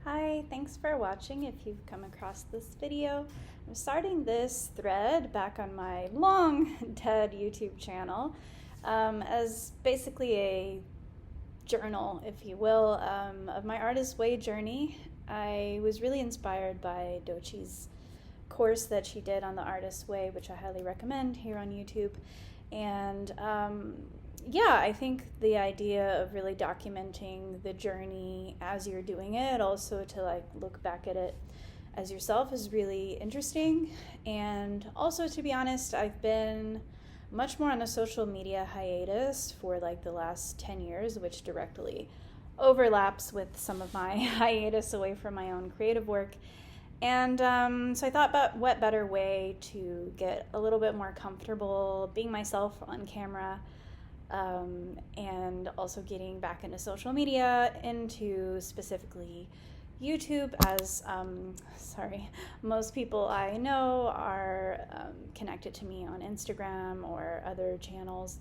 Hi, thanks for watching if you've come across this video. I'm starting this thread back on my long dead YouTube channel as basically a journal, if you will, of my artist way journey. I was really inspired by Dochi's course that she did on the artist way, which I highly recommend here on YouTube. And I think the idea of really documenting the journey as you're doing it, also to look back at it as yourself, is really interesting. And also, to be honest, I've been much more on a social media hiatus for the last 10 years, which directly overlaps with some of my hiatus away from my own creative work. And so I thought about what better way to get a little bit more comfortable being myself on camera, and also getting back into social media, into specifically YouTube, as most people I know are connected to me on Instagram or other channels,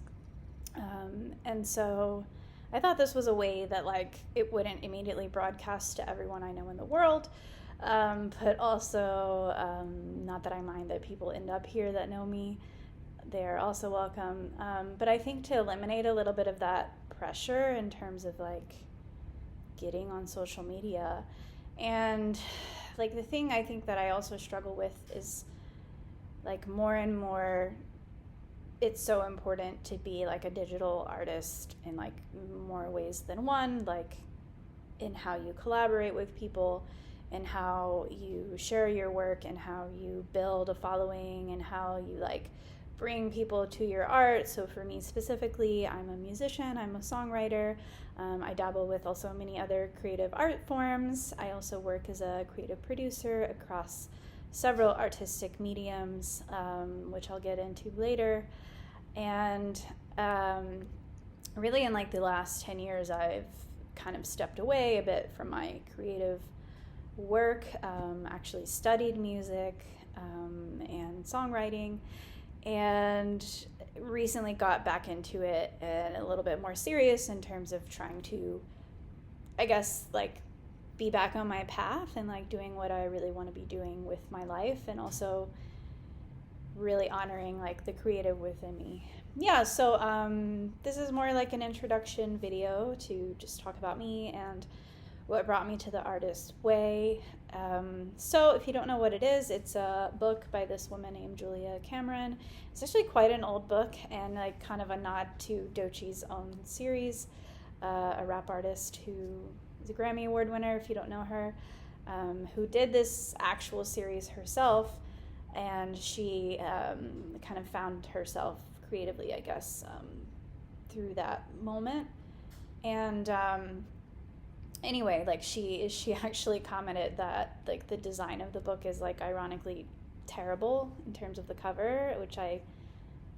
and so I thought this was a way that it wouldn't immediately broadcast to everyone I know in the world, but also not that I mind that people end up here that know me. They're also welcome, but I think to eliminate a little bit of that pressure in terms of getting on social media, and the thing I think that I also struggle with is more and more it's so important to be a digital artist in more ways than one, in how you collaborate with people and how you share your work and how you build a following and how you bring people to your art. So for me specifically, I'm a musician, I'm a songwriter. I dabble with also many other creative art forms. I also work as a creative producer across several artistic mediums, which I'll get into later. And really in the last 10 years, I've kind of stepped away a bit from my creative work, actually studied music and songwriting, and recently got back into it and a little bit more serious in terms of trying to, I guess, be back on my path and doing what I really want to be doing with my life, and also really honoring the creative within me. So this is more an introduction video to just talk about me and what brought me to the artist way. So if you don't know what it is, it's a book by this woman named Julia Cameron. It's actually quite an old book and kind of a nod to Dochi's own series, a rap artist who is a Grammy Award winner, if you don't know her, who did this actual series herself, and she kind of found herself creatively, I guess, through that moment. And anyway, she actually commented that the design of the book is ironically terrible in terms of the cover, which I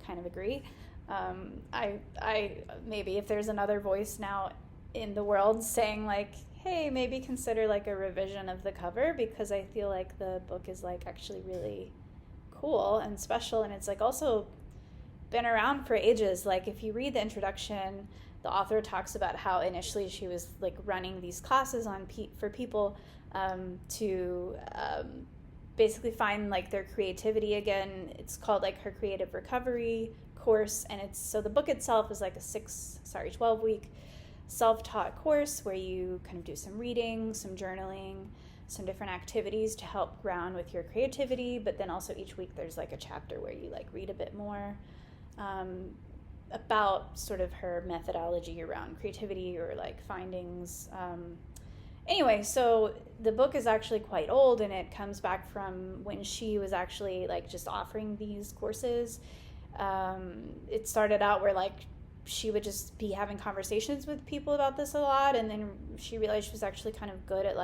kind of agree. I maybe if there's another voice now in the world saying hey, maybe consider a revision of the cover, because I feel the book is actually really cool and special, and it's also been around for ages. If you read the introduction, the author talks about how initially she was running these classes for people to basically find their creativity again. It's called her creative recovery course, and so the book itself is a 12-week self-taught course where you kind of do some reading, some journaling, some different activities to help ground with your creativity, but then also each week there's a chapter where you read a bit more about sort of her methodology around creativity or findings. Anyway, so the book is actually quite old, and it comes back from when she was actually just offering these courses. It started out where she would just be having conversations with people about this a lot, and then she realized she was actually kind of good at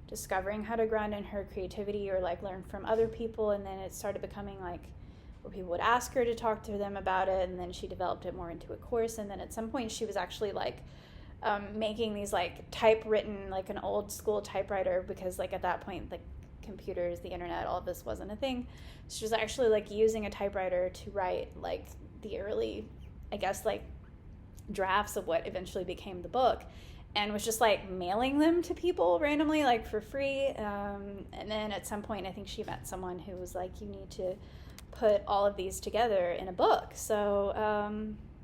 discovering how to ground in her creativity or learn from other people, and then it started becoming where people would ask her to talk to them about it, and then she developed it more into a course, and then at some point she was actually making these typewritten, an old school typewriter, because at that point computers, the internet, all of this wasn't a thing. She was actually using a typewriter to write the early, I guess, drafts of what eventually became the book. and was just like mailing them to people randomly, like for free. And then at some point, I think she met someone who was like, you need to put all of these together in a book. So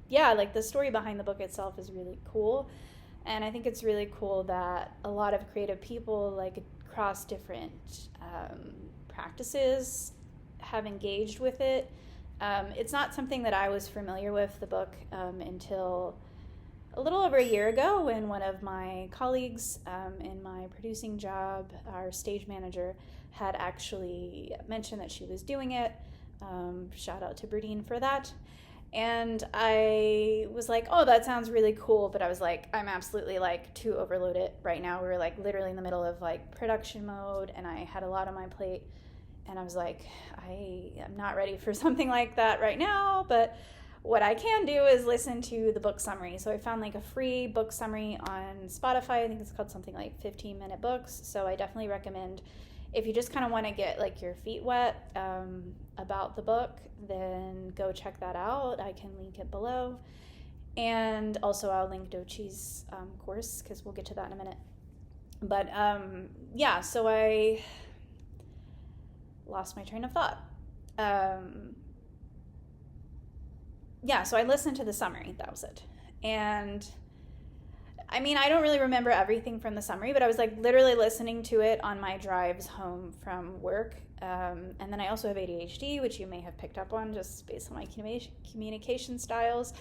yeah, like the story behind the book itself is really cool. And I think it's really cool that a lot of creative people, like across different practices, have engaged with it. It's not something that I was familiar with, the book, until a little over a year ago, when one of my colleagues in my producing job, our stage manager, had actually mentioned that she was doing it. Shout out to Berdine for that. And I was like, oh, that sounds really cool. But I was like, I'm absolutely like too overloaded right now. We were like literally in the middle of like production mode, and I had a lot on my plate. And I was like, I am not ready for something like that right now. But what I can do is listen to the book summary. So I found like a free book summary on Spotify. I think it's called something like 15-minute books. So I definitely recommend, if you just kind of want to get like your feet wet about the book, then go check that out. I can link it below. And also I'll link Dochi's course, because we'll get to that in a minute. But yeah, so I lost my train of thought. Yeah, so I listened to the summary. That was it. And I mean, I don't really remember everything from the summary, but I was like literally listening to it on my drives home from work. And then I also have ADHD, which you may have picked up on just based on my communication styles.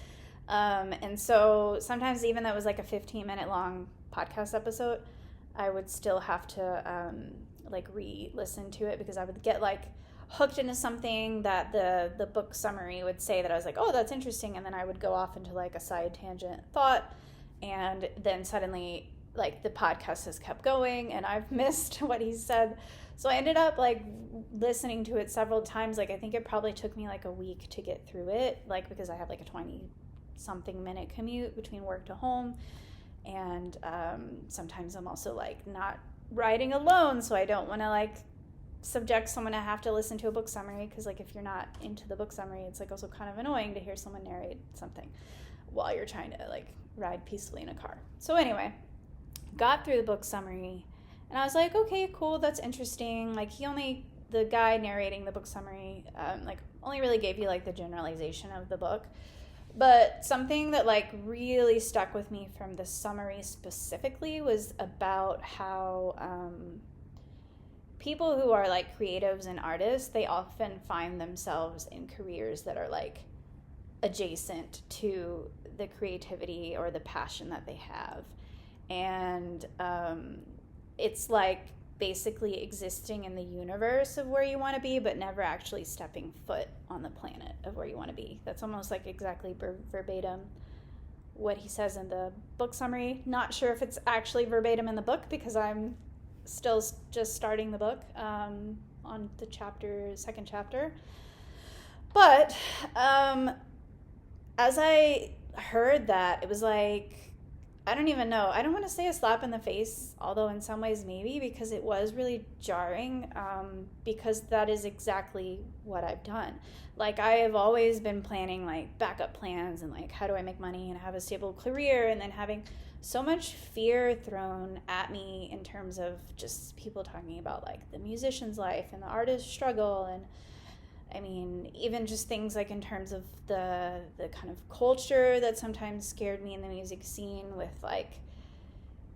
And so sometimes, even though it was like a 15-minute long podcast episode, I would still have to like re-listen to it, because I would get like hooked into something that the book summary would say that I was like, oh, that's interesting. And then I would go off into like a side tangent thought. And then suddenly, like, the podcast has kept going and I've missed what he said. So I ended up like listening to it several times. Like, I think it probably took me like a week to get through it, like, because I have like a 20-something minute commute between work to home. And sometimes I'm also like not riding alone, so I don't want to like subject someone to have to listen to a book summary, because like if you're not into the book summary, it's like also kind of annoying to hear someone narrate something while you're trying to like ride peacefully in a car. So anyway, got through the book summary and I was like, okay, cool, that's interesting. Like, the guy narrating the book summary like only really gave you like the generalization of the book. But something that like really stuck with me from the summary specifically was about how people who are like creatives and artists, they often find themselves in careers that are like adjacent to the creativity or the passion that they have. And it's like basically existing in the universe of where you want to be, but never actually stepping foot on the planet of where you want to be. That's almost like exactly verbatim what he says in the book summary. Not sure if it's actually verbatim in the book, because I'm still just starting the book on the second chapter. But as I heard that, it was like, I don't even know. I don't want to say a slap in the face, although in some ways maybe, because it was really jarring, because that is exactly what I've done. Like, I have always been planning like backup plans and like, how do I make money and have a stable career, and then having so much fear thrown at me in terms of just people talking about like the musician's life and the artist's struggle. And I mean, even just things like in terms of the kind of culture that sometimes scared me in the music scene, with like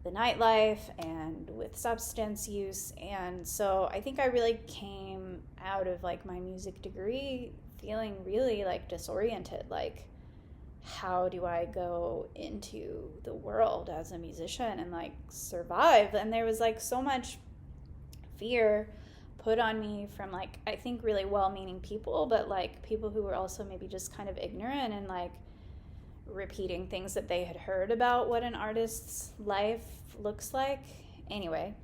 the nightlife and with substance use. And so I think I really came out of like my music degree feeling really like disoriented. Like, how do I go into the world as a musician and like survive? And there was like so much fear put on me from like, I think really well-meaning people, but like people who were also maybe just kind of ignorant and like repeating things that they had heard about what an artist's life looks like. Anyway,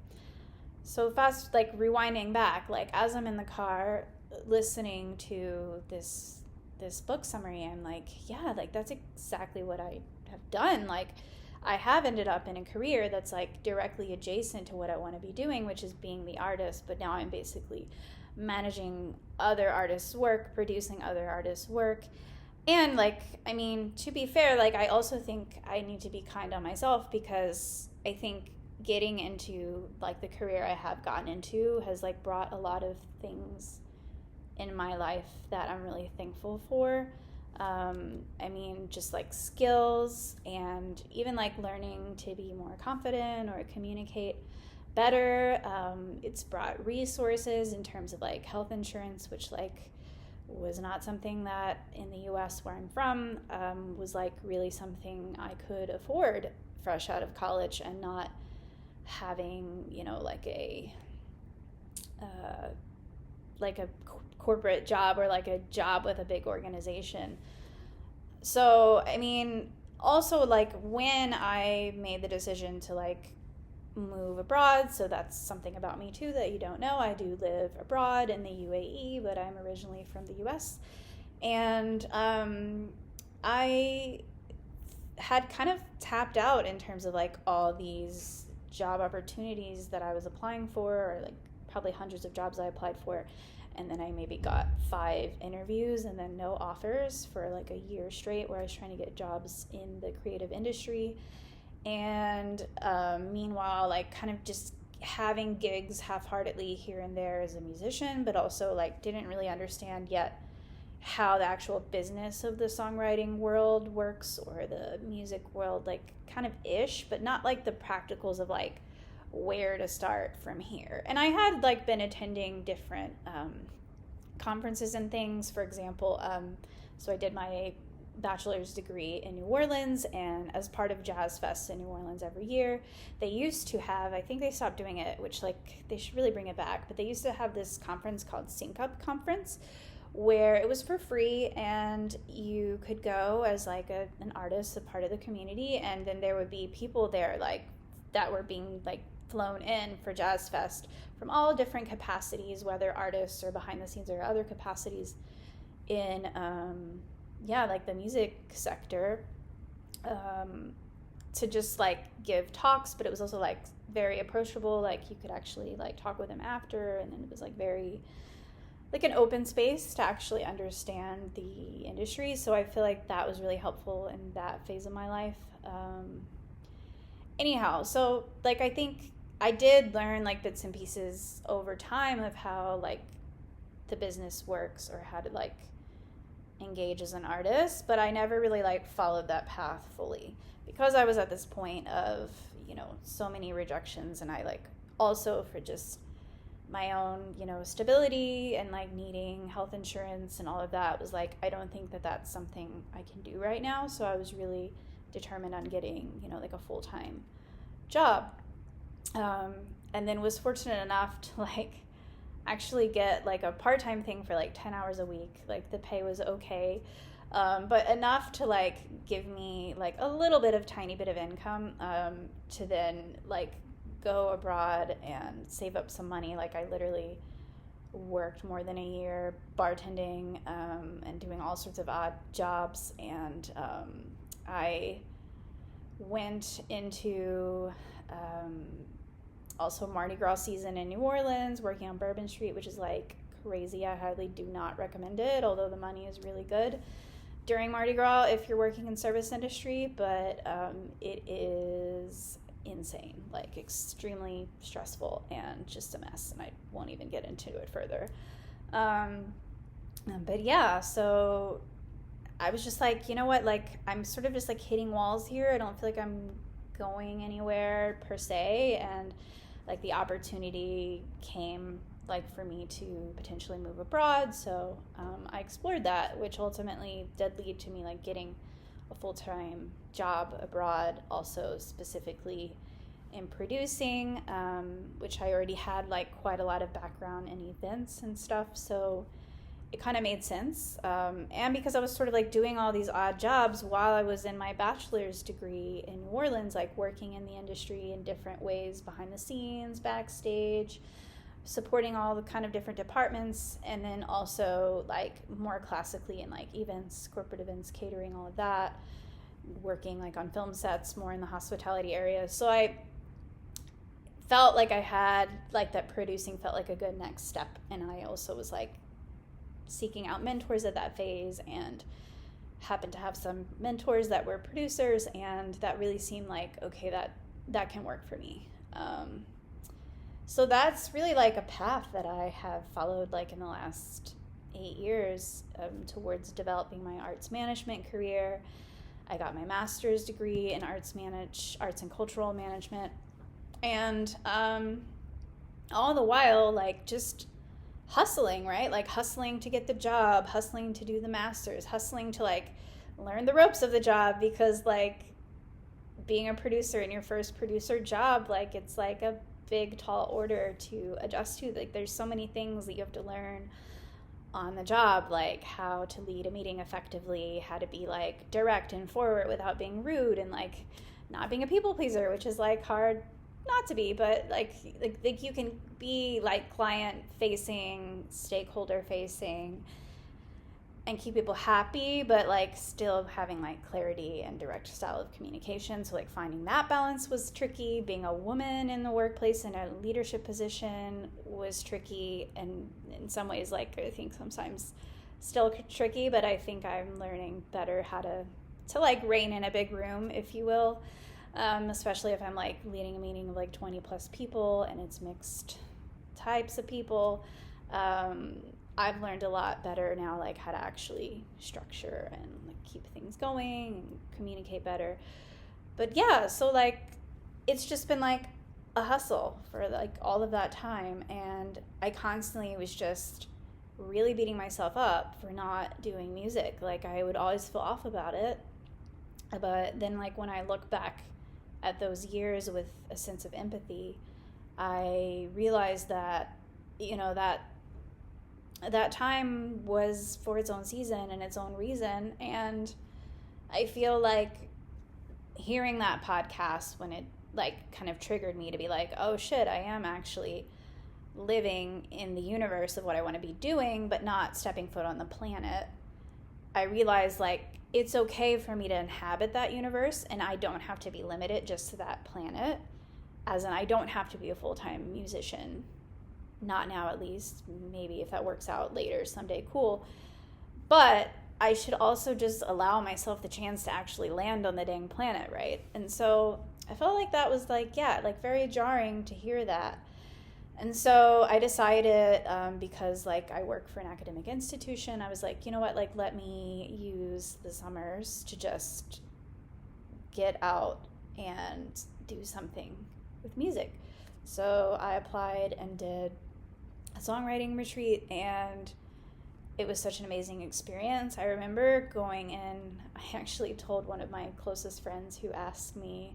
so fast, like rewinding back, like as I'm in the car listening to this book summary, I'm like, yeah, like that's exactly what I have done. Like, I have ended up in a career that's like directly adjacent to what I want to be doing, which is being the artist. But now I'm basically managing other artists' work, producing other artists' work. And like, I mean, to be fair, like I also think I need to be kind on myself, because I think getting into like the career I have gotten into has like brought a lot of things in my life that I'm really thankful for. I mean, just like skills, and even like learning to be more confident or communicate better. It's brought resources in terms of like health insurance, which like was not something that in the US where I'm from was like really something I could afford fresh out of college, and not having, you know, uh, like a corporate job or like a job with a big organization. So, I mean, also like when I made the decision to like move abroad, so that's something about me too that you don't know. I do live abroad in the UAE, but I'm originally from the US. And I had kind of tapped out in terms of like all these job opportunities that I was applying for, or like probably hundreds of jobs I applied for. And then I maybe got 5 interviews and then no offers for like a year straight, where I was trying to get jobs in the creative industry. And meanwhile, like kind of just having gigs half-heartedly here and there as a musician, but also like didn't really understand yet how the actual business of the songwriting world works, or the music world, like kind of ish, but not like the practicals of like where to start from here. And I had like been attending different conferences and things. For example, so I did my bachelor's degree in New Orleans, and as part of Jazz Fest in New Orleans every year, they used to have, I think they stopped doing it, which like they should really bring it back, but they used to have this conference called Sync Up Conference, where it was for free, and you could go as like an artist, a part of the community, and then there would be people there like that were being like flown in for Jazz Fest from all different capacities, whether artists or behind the scenes or other capacities in like the music sector, to just like give talks. But it was also like very approachable, like you could actually like talk with them after, and then it was like very like an open space to actually understand the industry. So I feel like that was really helpful in that phase of my life. Anyhow, so like I think I did learn like bits and pieces over time of how like the business works, or how to like engage as an artist, but I never really like followed that path fully, because I was at this point of, you know, so many rejections, and I like also for just my own, you know, stability and like needing health insurance and all of that, was like, I don't think that that's something I can do right now. So I was really determined on getting, you know, like a full-time job. And then was fortunate enough to like actually get like a part-time thing for like 10 hours a week. Like the pay was okay, but enough to like give me like a little bit of tiny bit of income, to then like go abroad and save up some money. Like I literally worked more than a year bartending, and doing all sorts of odd jobs. And I went into also Mardi Gras season in New Orleans, working on Bourbon Street, which is like crazy. I highly do not recommend it, although the money is really good during Mardi Gras if you're working in service industry. But it is insane, like extremely stressful and just a mess, and I won't even get into it further. But yeah, so I was just like, you know what, like I'm sort of just like hitting walls here. I don't feel like I'm going anywhere per se, and like the opportunity came like for me to potentially move abroad. So I explored that, which ultimately did lead to me like getting a full-time job abroad, also specifically in producing, which I already had like quite a lot of background in events and stuff. So it kind of made sense. And because I was sort of like doing all these odd jobs while I was in my bachelor's degree in New Orleans, like working in the industry in different ways, behind the scenes, backstage, supporting all the kind of different departments, and then also like more classically in like events, corporate events, catering, all of that, working like on film sets, more in the hospitality area. So I felt like I had like that producing felt like a good next step. And I also was like seeking out mentors at that phase, and happened to have some mentors that were producers, and that really seemed like, okay, that can work for me. So that's really like a path that I have followed like in the last 8 years, towards developing my arts management career. I got my master's degree in arts and cultural management, and all the while like just hustling, right? Like hustling to get the job, hustling to do the master's, hustling to like learn the ropes of the job, because like being a producer in your first producer job, like it's like a big tall order to adjust to. Like there's so many things that you have to learn on the job, like how to lead a meeting effectively, how to be like direct and forward without being rude, and like not being a people pleaser, which is like hard not to be, but like you can be like client facing, stakeholder facing, and keep people happy, but like still having like clarity and direct style of communication. So like finding that balance was tricky. Being a woman in the workplace in a leadership position was tricky, and in some ways like I think sometimes still tricky, but I think I'm learning better how to like rein in a big room, if you will, especially if I'm like leading a meeting of like 20 plus people and it's mixed types of people. I've learned a lot better now, like how to actually structure and like keep things going and communicate better. But yeah, so like it's just been like a hustle for like all of that time, and I constantly was just really beating myself up for not doing music. Like I would always feel off about it, but then like when I look back at those years with a sense of empathy, I realized that, you know, that time was for its own season and its own reason. And I feel like hearing that podcast, when it like kind of triggered me to be like, oh shit, I am actually living in the universe of what I want to be doing, but not stepping foot on the planet. I realized like it's okay for me to inhabit that universe, and I don't have to be limited just to that planet, as in I don't have to be a full-time musician. Not now, at least. Maybe if that works out later someday, cool. But I should also just allow myself the chance to actually land on the dang planet, right? And so I felt like that was like, yeah, like very jarring to hear that. And so I decided, because like I work for an academic institution, I was like, you know what, like let me use the summers to just get out and do something with music. So I applied and did a songwriting retreat, and it was such an amazing experience. I remember going in, I actually told one of my closest friends who asked me,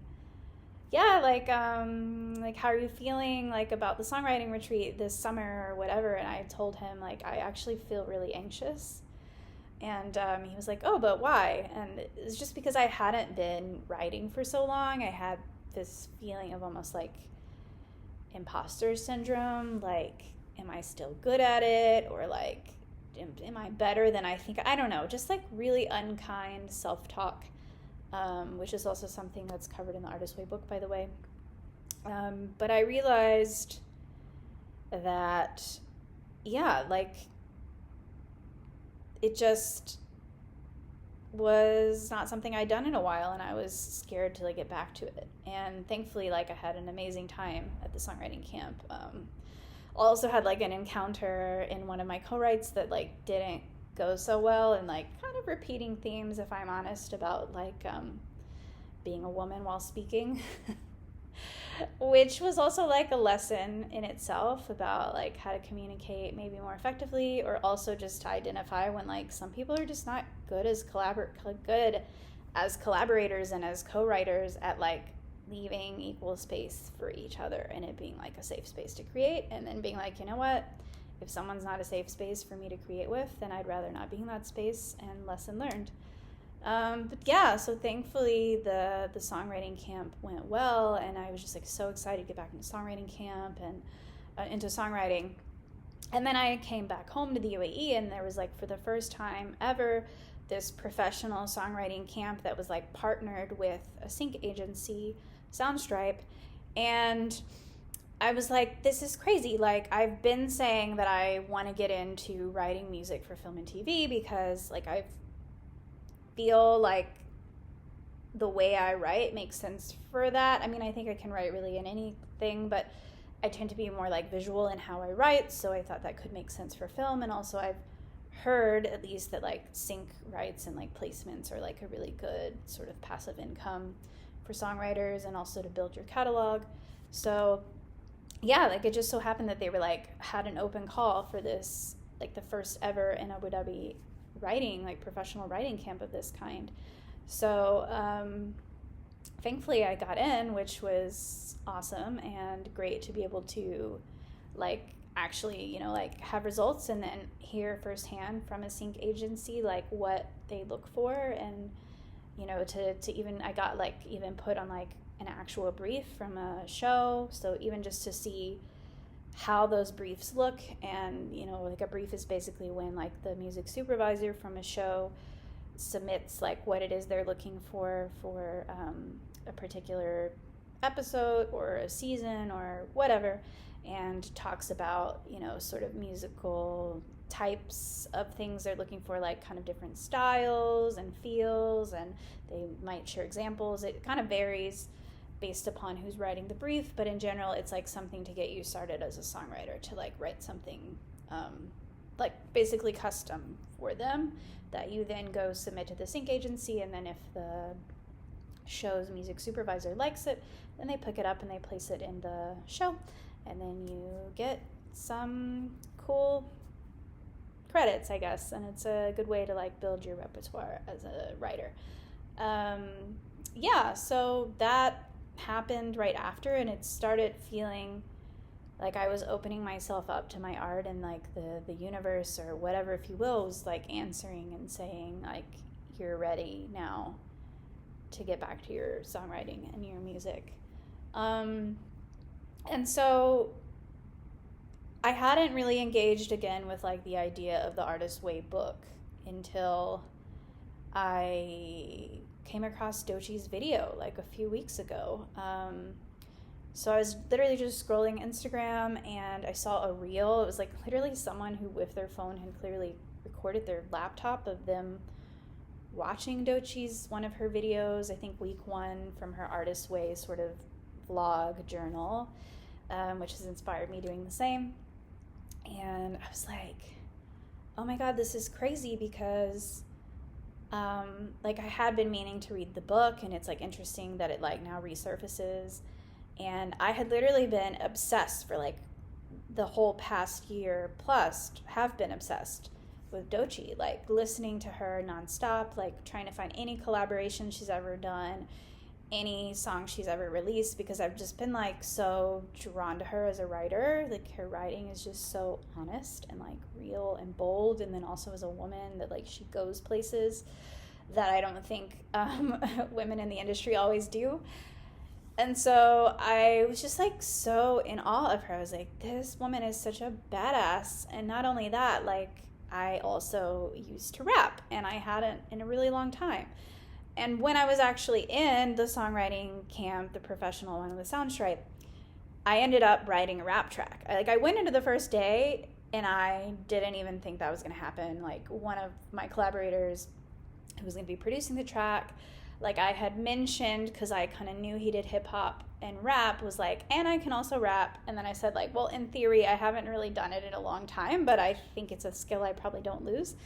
yeah, like how are you feeling like about the songwriting retreat this summer or whatever? And I told him like I actually feel really anxious. And he was like, oh, but why? And it's just because I hadn't been writing for so long. I had this feeling of almost like imposter syndrome, like am I still good at it, or like am I better than I think? I don't know, just like really unkind self-talk, which is also something that's covered in the Artist Way book, by the way. But I realized that, yeah, like it just was not something I'd done in a while, and I was scared to like get back to it. And thankfully, like I had an amazing time at the songwriting camp. Also had like an encounter in one of my co-writes that like didn't go so well, and like kind of repeating themes, if I'm honest, about like being a woman while speaking, which was also like a lesson in itself about like how to communicate maybe more effectively, or also just to identify when like some people are just not good as collaborators and as co-writers at like leaving equal space for each other, and it being like a safe space to create, and then being like, you know what, if someone's not a safe space for me to create with, then I'd rather not be in that space, and lesson learned. But yeah, so thankfully the songwriting camp went well, and I was just like so excited to get back into songwriting camp and into songwriting. And then I came back home to the UAE, and there was like for the first time ever this professional songwriting camp that was like partnered with a sync agency, Soundstripe, and I was like, this is crazy. Like I've been saying that I want to get into writing music for film and TV because like I've feel like the way I write makes sense for that. I mean, I think I can write really in anything, but I tend to be more like visual in how I write, so I thought that could make sense for film. And also I've heard at least that like sync rights and like placements are like a really good sort of passive income for songwriters, and also to build your catalog. So yeah, like it just so happened that they were like had an open call for this, like the first ever in Abu Dhabi writing, like professional writing camp of this kind. So thankfully I got in, which was awesome and great to be able to like actually, you know, like have results and then hear firsthand from a sync agency like what they look for. And you know, to even, I got like even put on like an actual brief from a show, so even just to see how those briefs look. And you know, like a brief is basically when like the music supervisor from a show submits like what it is they're looking for a particular episode or a season or whatever, and talks about, you know, sort of musical types of things they're looking for, like kind of different styles and feels, and they might share examples. It kind of varies based upon who's writing the brief, but in general it's like something to get you started as a songwriter, to like write something like basically custom for them that you then go submit to the sync agency. And then if the show's music supervisor likes it, then they pick it up and they place it in the show, and then you get some cool credits, I guess. And it's a good way to like build your repertoire as a writer. Yeah, so that happened right after, and it started feeling like I was opening myself up to my art, and like the universe, or whatever, if you will, was like answering and saying like, you're ready now to get back to your songwriting and your music. And so I hadn't really engaged again with like the idea of the Artist's Way book until I came across Doechie's video like a few weeks ago. So I was literally just scrolling Instagram and I saw a reel. It was like literally someone who with their phone had clearly recorded their laptop of them watching Doechie's, one of her videos, I think week 1 from her Artist's Way sort of vlog journal, which has inspired me doing the same. And I was like, oh my God, this is crazy, because like I had been meaning to read the book, and it's like interesting that it like now resurfaces. And I had literally been obsessed for like the whole past year plus, have been obsessed with Doechii, like listening to her nonstop, like trying to find any collaboration she's ever done, any song she's ever released, because I've just been like so drawn to her as a writer. Like her writing is just so honest and like real and bold, and then also as a woman that like she goes places that I don't think women in the industry always do. And so I was just like so in awe of her. I was like, this woman is such a badass. And not only that, like I also used to rap, and I hadn't in a really long time. And when I was actually in the songwriting camp, the professional one with Soundstripe, I ended up writing a rap track. I went into the first day and I didn't even think that was going to happen. Like one of my collaborators who was going to be producing the track, like I had mentioned, because I kind of knew he did hip hop and rap, was like, and I can also rap. And then I said like, well, in theory, I haven't really done it in a long time, but I think it's a skill I probably don't lose.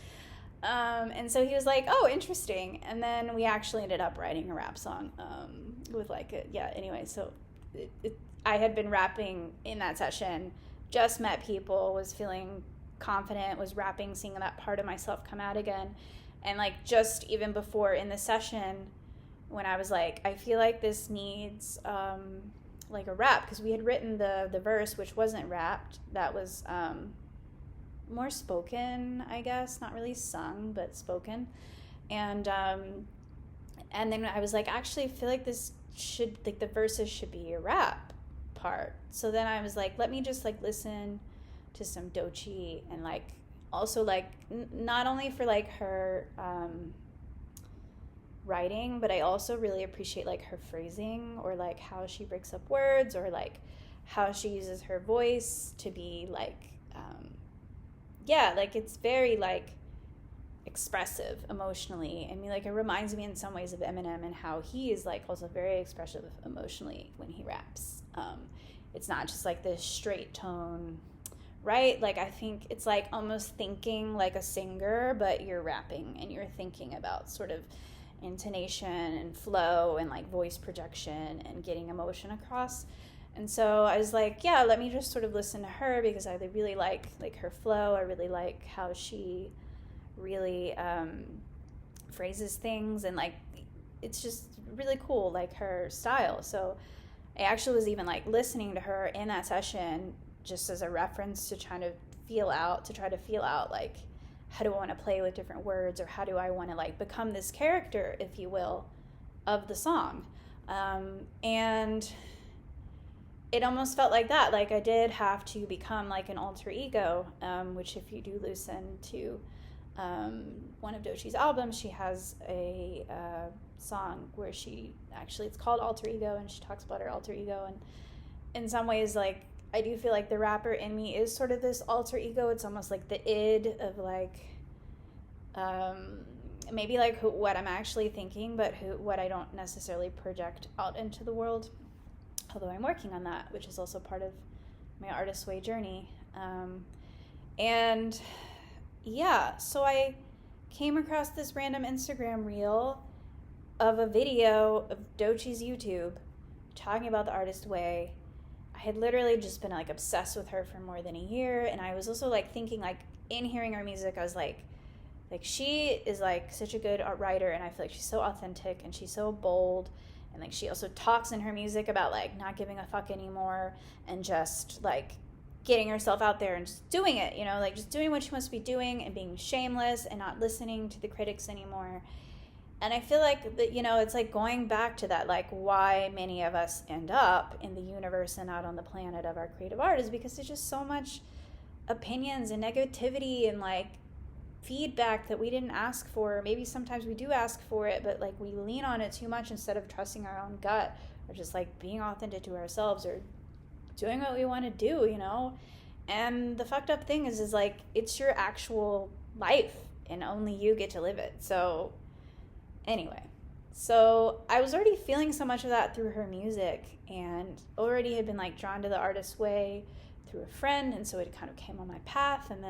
And so he was like, oh, interesting. And then we actually ended up writing a rap song with like, anyway, so I had been rapping in that session, just met people, was feeling confident, was rapping, seeing that part of myself come out again. And like just even before in the session, when I was like, I feel like this needs like a rap, because we had written the verse, which wasn't rapped, that was more spoken, I guess, not really sung, but spoken. And then I was like, actually, I feel like this should, like the verses should be a rap part. So then I was like, let me just like listen to some Doechii, and like also like not only for like her writing, but I also really appreciate like her phrasing, or like how she breaks up words, or like how she uses her voice to be like like it's very like expressive emotionally. I mean, like, it reminds me in some ways of Eminem and how he is like also very expressive emotionally when he raps. It's not just like this straight tone, right? Like, I think it's like almost thinking like a singer, but you're rapping and you're thinking about sort of intonation and flow and like voice projection and getting emotion across. And so I was like, yeah, let me just sort of listen to her, because I really like her flow. I really like how she really phrases things, and like it's just really cool, like her style. So I actually was even like listening to her in that session just as a reference to try to feel out like, how do I want to play with different words, or how do I want to like become this character, if you will, of the song. And it almost felt like that. Like, I did have to become like an alter ego, which if you do listen to one of Doechie's albums, she has a song where it's called Alter Ego, and she talks about her alter ego. And in some ways, like, I do feel like the rapper in me is sort of this alter ego. It's almost like the id of like, maybe like what I'm actually thinking, but what I don't necessarily project out into the world. Although I'm working on that, which is also part of my Artist Way journey. And yeah, so I came across this random Instagram reel of a video of Doechie's YouTube talking about the Artist Way. I had literally just been like obsessed with her for more than a year, and I was also like thinking, like, in hearing her music, I was like she is like such a good writer, and I feel like she's so authentic and she's so bold, and like she also talks in her music about like not giving a fuck anymore and just like getting herself out there and just doing it, you know, like just doing what she wants to be doing and being shameless and not listening to the critics anymore. And I feel like that, you know, it's like going back to that, like why many of us end up in the universe and not on the planet of our creative art is because there's just so much opinions and negativity and like feedback that we didn't ask for. Maybe sometimes we do ask for it, but like we lean on it too much instead of trusting our own gut, or just like being authentic to ourselves, or doing what we want to do, you know. And the fucked up thing is like it's your actual life and only you get to live it. So anyway, so I was already feeling so much of that through her music, and already had been like drawn to the Artist Way through a friend, and so it kind of came on my path. And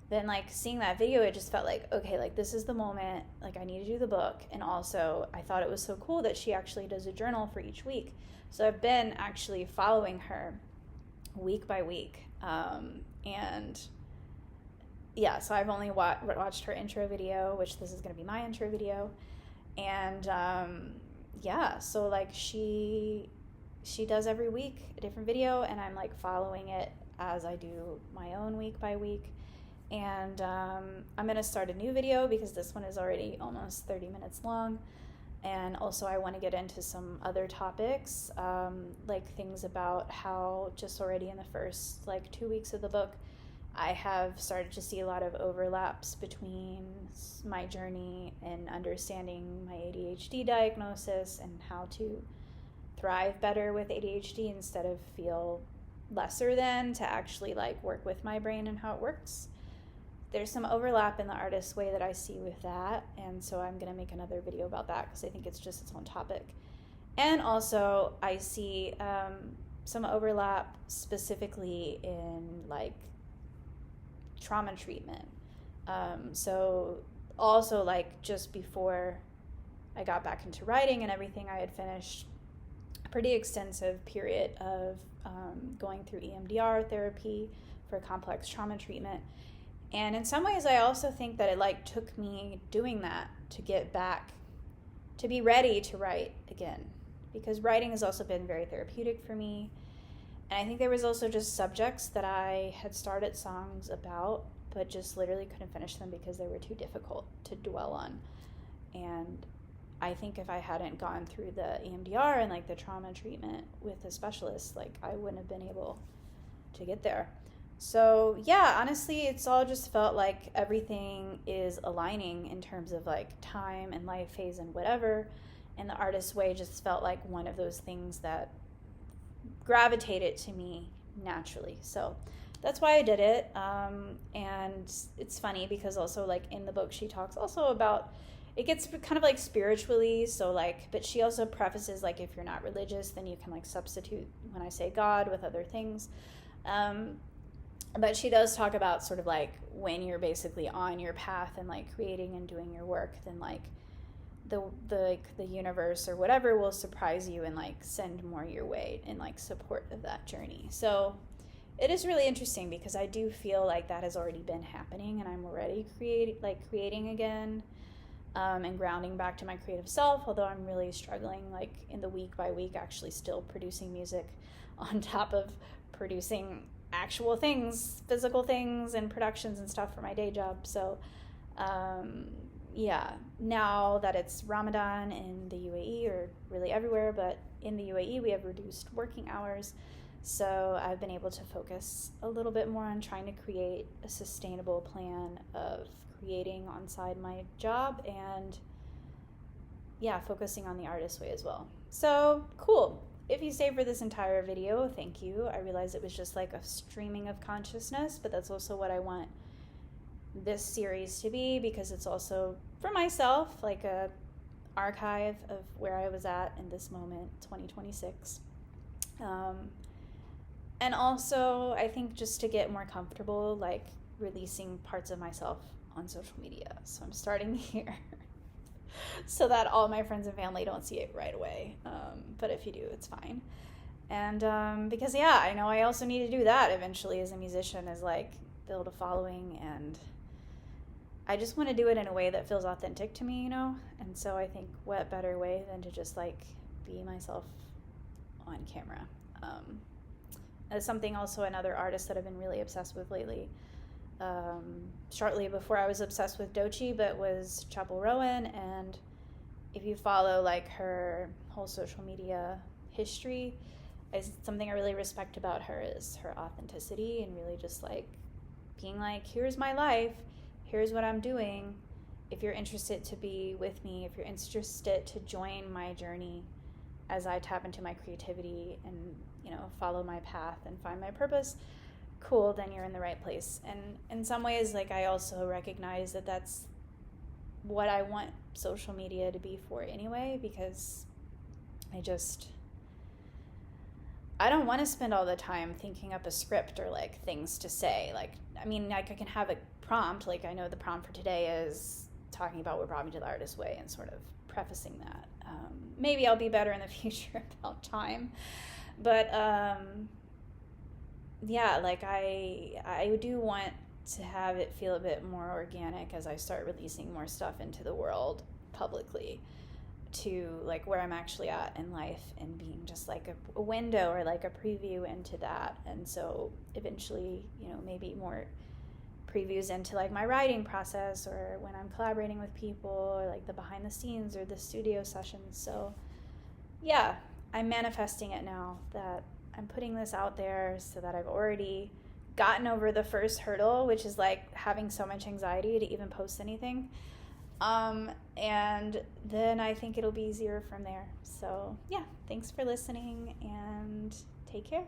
then like seeing that video, it just felt like, okay, like this is the moment, like I need to do the book. And also I thought it was so cool that she actually does a journal for each week. So I've been actually following her week by week. And yeah, so I've only watched her intro video, which this is going to be my intro video. And yeah, so like she does every week a different video, and I'm like following it as I do my own week by week. And I'm going to start a new video because this one is already almost 30 minutes long. And also I want to get into some other topics, like things about how just already in the first like 2 weeks of the book, I have started to see a lot of overlaps between my journey and understanding my ADHD diagnosis and how to thrive better with ADHD instead of feel lesser than, to actually like work with my brain and how it works. There's some overlap in the Artist Way that I see with that, and so I'm going to make another video about that because I think it's just its own topic. And also I see some overlap specifically in like trauma treatment. So also like just before I got back into writing and everything, I had finished a pretty extensive period of going through EMDR therapy for complex trauma treatment. And in some ways, I also think that it like took me doing that to get back, to be ready to write again, because writing has also been very therapeutic for me. And I think there was also just subjects that I had started songs about, but just literally couldn't finish them because they were too difficult to dwell on. And I think if I hadn't gone through the EMDR and like the trauma treatment with a specialist, like I wouldn't have been able to get there. So yeah, honestly, it's all just felt like everything is aligning in terms of like time and life phase and whatever. And the Artist Way just felt like one of those things that gravitated to me naturally. So that's why I did it. And it's funny because also like in the book she talks also about, it gets kind of like spiritually, so like, but she also prefaces like if you're not religious then you can like substitute when I say God with other things. But she does talk about sort of like when you're basically on your path and like creating and doing your work, then like the universe or whatever will surprise you and like send more your way in like support of that journey. So it is really interesting because I do feel like that has already been happening and I'm already creating again, and grounding back to my creative self, although I'm really struggling like in the week by week actually still producing music on top of producing actual things, physical things and productions and stuff for my day job. So yeah, now that it's Ramadan in the UAE, or really everywhere, but in the UAE we have reduced working hours, so I've been able to focus a little bit more on trying to create a sustainable plan of creating onside my job and yeah, focusing on the artist way as well. So cool. If you stayed for this entire video, thank you. I realized it was just like a streaming of consciousness, but that's also what I want this series to be, because it's also for myself like a archive of where I was at in this moment, 2026. And also I think just to get more comfortable like releasing parts of myself on social media. So I'm starting here so that all my friends and family don't see it right away. But if you do, it's fine. And because yeah, I know I also need to do that eventually as a musician, is like build a following, and I just want to do it in a way that feels authentic to me, you know? And so I think what better way than to just like be myself on camera. As something also another artist that I've been really obsessed with lately, shortly before I was obsessed with Doechii, but was Chapel Rowan. And if you follow like her whole social media history, something I really respect about her is her authenticity and really just like being like, here's my life, here's what I'm doing. If you're interested to be with me, if you're interested to join my journey as I tap into my creativity and, you know, follow my path and find my purpose, cool, then you're in the right place. And in some ways, like, I also recognize that that's what I want social media to be for anyway, because I don't want to spend all the time thinking up a script or like things to say. Like, I mean, like I can have a prompt, like I know the prompt for today is talking about what brought me to the artist way and sort of prefacing that. Maybe I'll be better in the future about time, but yeah, like I do want to have it feel a bit more organic as I start releasing more stuff into the world publicly, to like where I'm actually at in life and being just like a window or like a preview into that. And so eventually, you know, maybe more previews into like my writing process or when I'm collaborating with people or like the behind the scenes or the studio sessions. So yeah, I'm manifesting it now that I'm putting this out there, so that I've already gotten over the first hurdle, which is like having so much anxiety to even post anything. And then I think it'll be easier from there. So yeah, thanks for listening and take care.